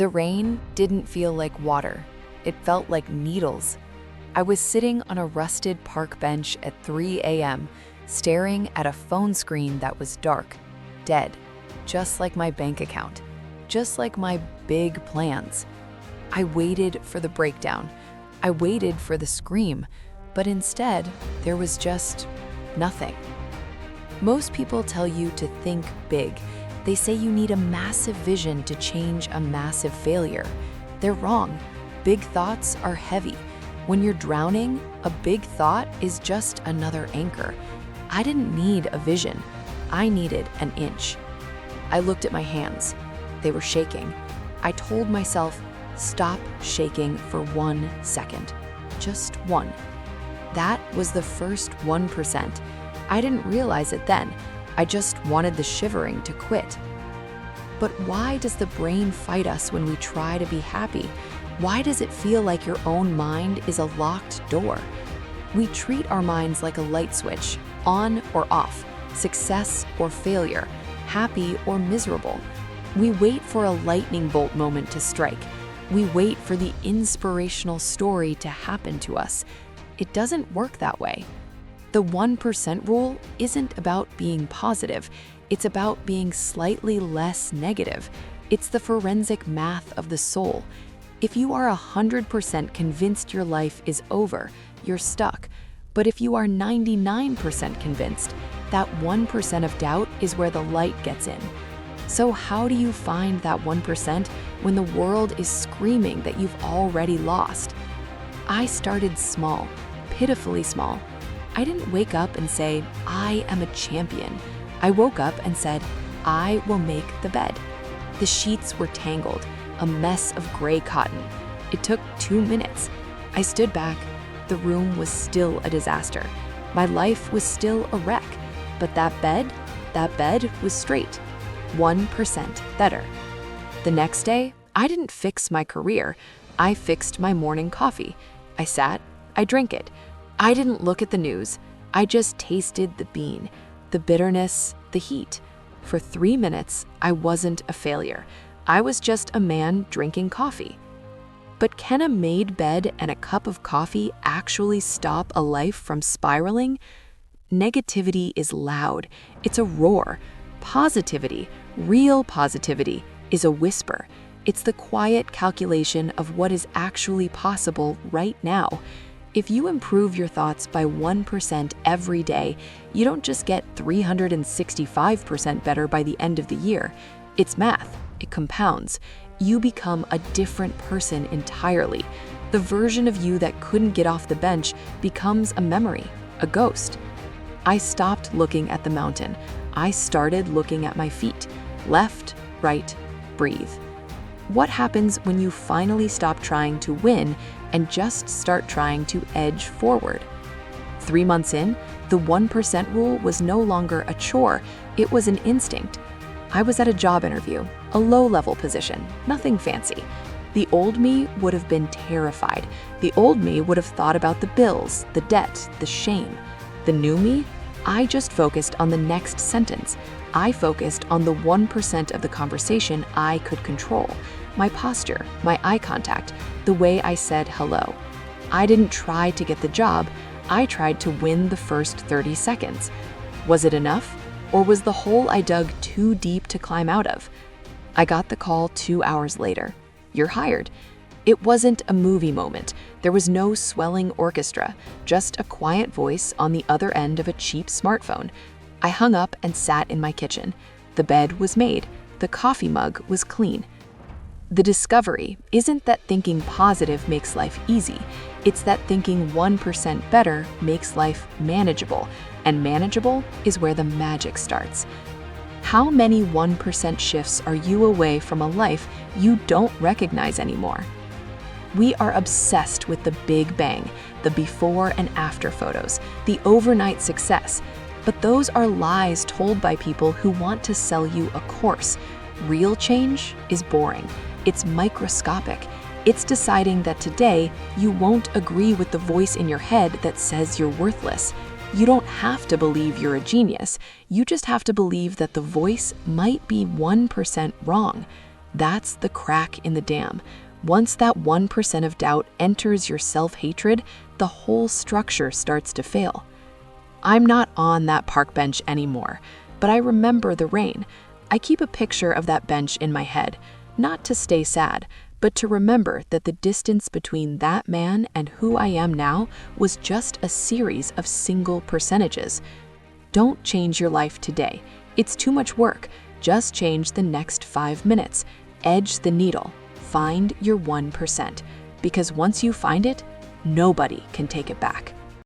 The rain didn't feel like water. It felt like needles. I was sitting on a rusted park bench at 3 a.m., staring at a phone screen that was dark, dead, just like my bank account, just like my big plans. I waited for the breakdown. I waited for the scream, but instead, there was just nothing. Most people tell you to think big. They say you need a massive vision to change a massive failure. They're wrong. Big thoughts are heavy. When you're drowning, a big thought is just another anchor. I didn't need a vision. I needed an inch. I looked at my hands. They were shaking. I told myself, stop shaking for 1 second. Just one. That was the first 1%. I didn't realize it then. I just wanted the shivering to quit. But why does the brain fight us when we try to be happy? Why does it feel like your own mind is a locked door? We treat our minds like a light switch, on or off, success or failure, happy or miserable. We wait for a lightning bolt moment to strike. We wait for the inspirational story to happen to us. It doesn't work that way. The 1% rule isn't about being positive. It's about being slightly less negative. It's the forensic math of the soul. If you are 100% convinced your life is over, you're stuck. But if you are 99% convinced, that 1% of doubt is where the light gets in. So how do you find that 1% when the world is screaming that you've already lost? I started small, pitifully small. I didn't wake up and say, I am a champion. I woke up and said, I will make the bed. The sheets were tangled, a mess of gray cotton. It took 2 minutes. I stood back. The room was still a disaster. My life was still a wreck. But that bed was straight. 1% better. The next day, I didn't fix my career. I fixed my morning coffee. I sat, I drank it. I didn't look at the news. I just tasted the bean, the bitterness, the heat. For 3 minutes, I wasn't a failure. I was just a man drinking coffee. But can a made bed and a cup of coffee actually stop a life from spiraling? Negativity is loud. It's a roar. Positivity, real positivity, is a whisper. It's the quiet calculation of what is actually possible right now. If you improve your thoughts by 1% every day, you don't just get 365% better by the end of the year. It's math. It compounds. You become a different person entirely. The version of you that couldn't get off the bench becomes a memory, a ghost. I stopped looking at the mountain. I started looking at my feet. Left, right, breathe. What happens when you finally stop trying to win and just start trying to edge forward? 3 months in, the 1% rule was no longer a chore, it was an instinct. I was at a job interview, a low-level position, nothing fancy. The old me would have been terrified. The old me would have thought about the bills, the debt, the shame. The new me? I just focused on the next sentence. I focused on the 1% of the conversation I could control. My posture, my eye contact, the way I said hello. I didn't try to get the job. I tried to win the first 30 seconds. Was it enough? Or was the hole I dug too deep to climb out of? I got the call 2 hours later. You're hired. It wasn't a movie moment. There was no swelling orchestra, just a quiet voice on the other end of a cheap smartphone. I hung up and sat in my kitchen. The bed was made. The coffee mug was clean. The discovery isn't that thinking positive makes life easy. It's that thinking 1% better makes life manageable. And manageable is where the magic starts. How many 1% shifts are you away from a life you don't recognize anymore? We are obsessed with the big bang, the before and after photos, the overnight success. But those are lies told by people who want to sell you a course. Real change is boring. It's microscopic. It's deciding that today you won't agree with the voice in your head that says you're worthless. You don't have to believe you're a genius. You just have to believe that the voice might be 1% wrong. That's the crack in the dam. Once that 1% of doubt enters your self-hatred, the whole structure starts to fail. I'm not on that park bench anymore, but I remember the rain. I keep a picture of that bench in my head, not to stay sad, but to remember that the distance between that man and who I am now was just a series of single percentages. Don't change your life today. It's too much work. Just change the next 5 minutes. Edge the needle. Find your 1%. Because once you find it, nobody can take it back.